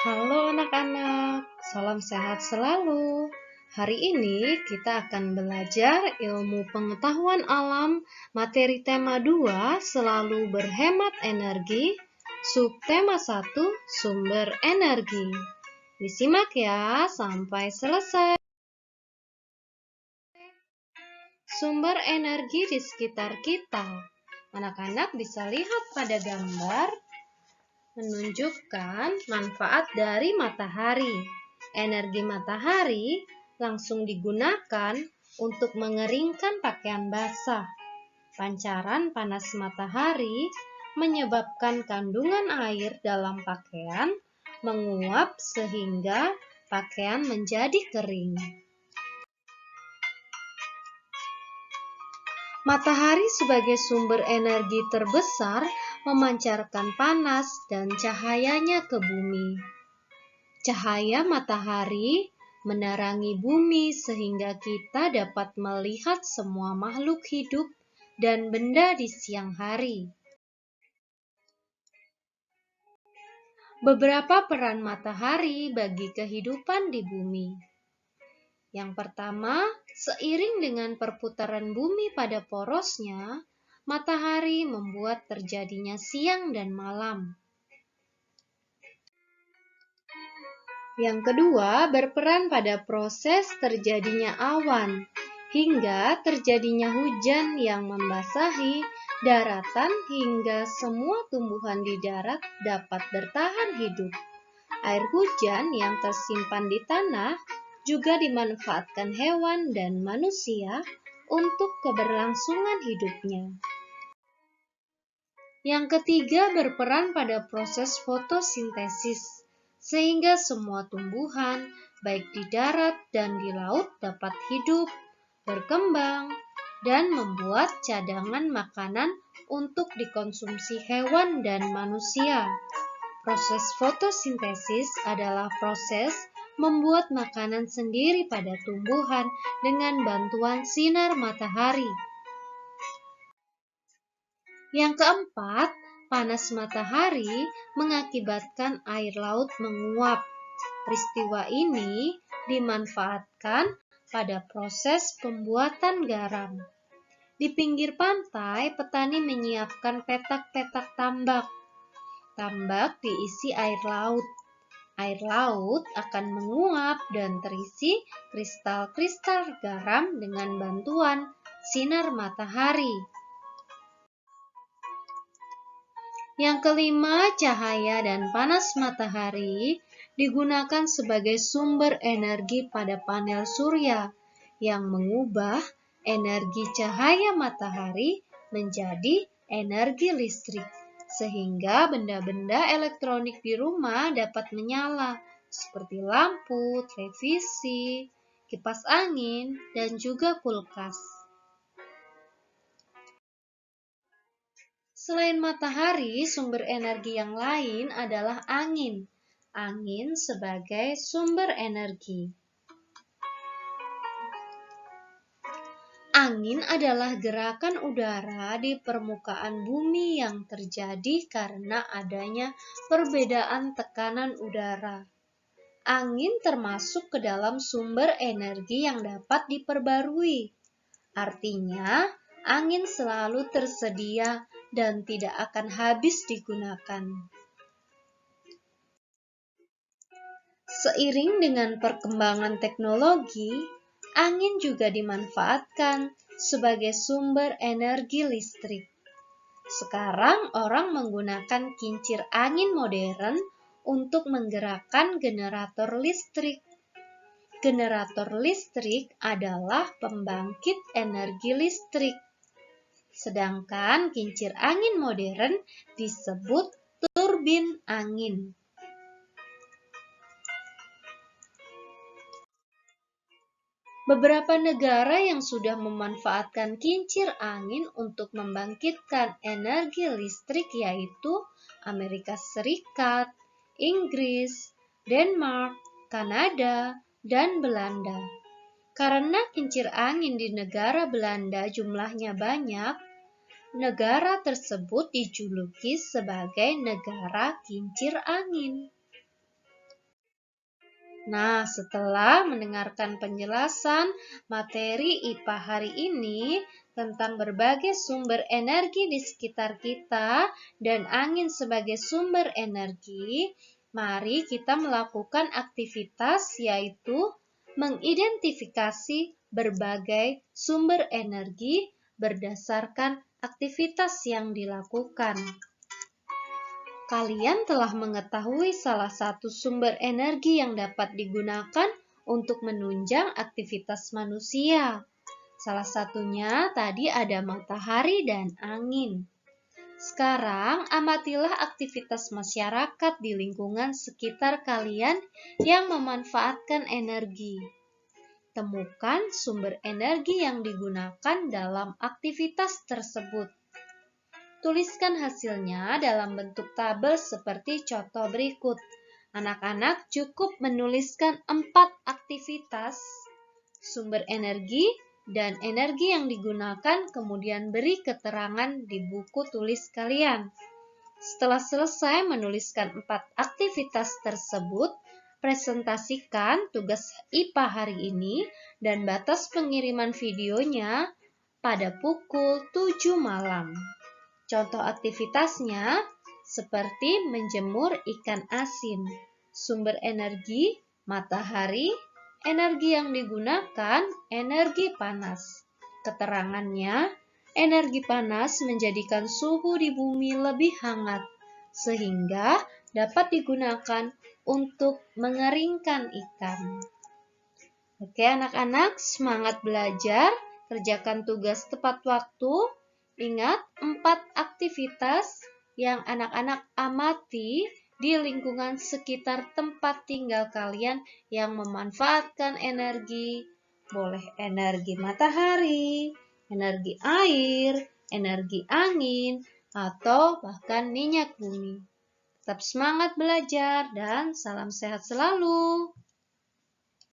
Halo anak-anak, salam sehat selalu. Hari ini kita akan belajar ilmu pengetahuan alam, materi tema 2, selalu berhemat energi, subtema 1, sumber energi. Disimak ya sampai selesai. Sumber energi di sekitar kita. Anak-anak bisa lihat pada gambar menunjukkan manfaat dari matahari. Energi matahari langsung digunakan untuk mengeringkan pakaian basah. Pancaran panas matahari menyebabkan kandungan air dalam pakaian menguap sehingga pakaian menjadi kering. Matahari sebagai sumber energi terbesar memancarkan panas dan cahayanya ke bumi. Cahaya matahari menerangi bumi sehingga kita dapat melihat semua makhluk hidup dan benda di siang hari. Beberapa peran matahari bagi kehidupan di bumi. Yang pertama, seiring dengan perputaran bumi pada porosnya, matahari membuat terjadinya siang dan malam. Yang kedua, berperan pada proses terjadinya awan, hingga terjadinya hujan yang membasahi daratan hingga semua tumbuhan di darat dapat bertahan hidup. Air hujan yang tersimpan di tanah juga dimanfaatkan hewan dan manusia untuk keberlangsungan hidupnya. Yang ketiga, berperan pada proses fotosintesis, sehingga semua tumbuhan, baik di darat dan di laut, dapat hidup, berkembang, dan membuat cadangan makanan untuk dikonsumsi hewan dan manusia. Proses fotosintesis adalah proses membuat makanan sendiri pada tumbuhan dengan bantuan sinar matahari. Yang keempat, panas matahari mengakibatkan air laut menguap. Peristiwa ini dimanfaatkan pada proses pembuatan garam. Di pinggir pantai, petani menyiapkan petak-petak tambak. Tambak diisi air laut. Air laut akan menguap dan terisi kristal-kristal garam dengan bantuan sinar matahari. Yang kelima, cahaya dan panas matahari digunakan sebagai sumber energi pada panel surya yang mengubah energi cahaya matahari menjadi energi listrik, sehingga benda-benda elektronik di rumah dapat menyala, seperti lampu, televisi, kipas angin, dan juga kulkas. Selain matahari, sumber energi yang lain adalah angin. Angin sebagai sumber energi. Angin adalah gerakan udara di permukaan bumi yang terjadi karena adanya perbedaan tekanan udara. Angin termasuk ke dalam sumber energi yang dapat diperbarui. Artinya, angin selalu tersedia dan tidak akan habis digunakan. Seiring dengan perkembangan teknologi, angin juga dimanfaatkan sebagai sumber energi listrik. Sekarang orang menggunakan kincir angin modern untuk menggerakkan generator listrik. Generator listrik adalah pembangkit energi listrik. Sedangkan kincir angin modern disebut turbin angin. Beberapa negara yang sudah memanfaatkan kincir angin untuk membangkitkan energi listrik yaitu Amerika Serikat, Inggris, Denmark, Kanada, dan Belanda. Karena kincir angin di negara Belanda jumlahnya banyak, negara tersebut dijuluki sebagai negara kincir angin. Nah, setelah mendengarkan penjelasan materi IPA hari ini tentang berbagai sumber energi di sekitar kita dan angin sebagai sumber energi, mari kita melakukan aktivitas yaitu mengidentifikasi berbagai sumber energi berdasarkan aktivitas yang dilakukan. Kalian telah mengetahui salah satu sumber energi yang dapat digunakan untuk menunjang aktivitas manusia. Salah satunya tadi ada matahari dan angin. Sekarang amatilah aktivitas masyarakat di lingkungan sekitar kalian yang memanfaatkan energi. Temukan sumber energi yang digunakan dalam aktivitas tersebut. Tuliskan hasilnya dalam bentuk tabel seperti contoh berikut. Anak-anak cukup menuliskan 4 aktivitas, sumber energi, dan energi yang digunakan, kemudian beri keterangan di buku tulis kalian. Setelah selesai menuliskan 4 aktivitas tersebut, presentasikan tugas IPA hari ini dan batas pengiriman videonya pada pukul 7 malam. Contoh aktivitasnya seperti menjemur ikan asin, sumber energi, matahari, energi yang digunakan, energi panas. Keterangannya, energi panas menjadikan suhu di bumi lebih hangat, sehingga dapat digunakan untuk mengeringkan ikan. Oke anak-anak, semangat belajar, kerjakan tugas tepat waktu. Ingat 4 aktivitas yang anak-anak amati di lingkungan sekitar tempat tinggal kalian yang memanfaatkan energi. Boleh energi matahari, energi air, energi angin, atau bahkan minyak bumi. Tetap semangat belajar dan salam sehat selalu.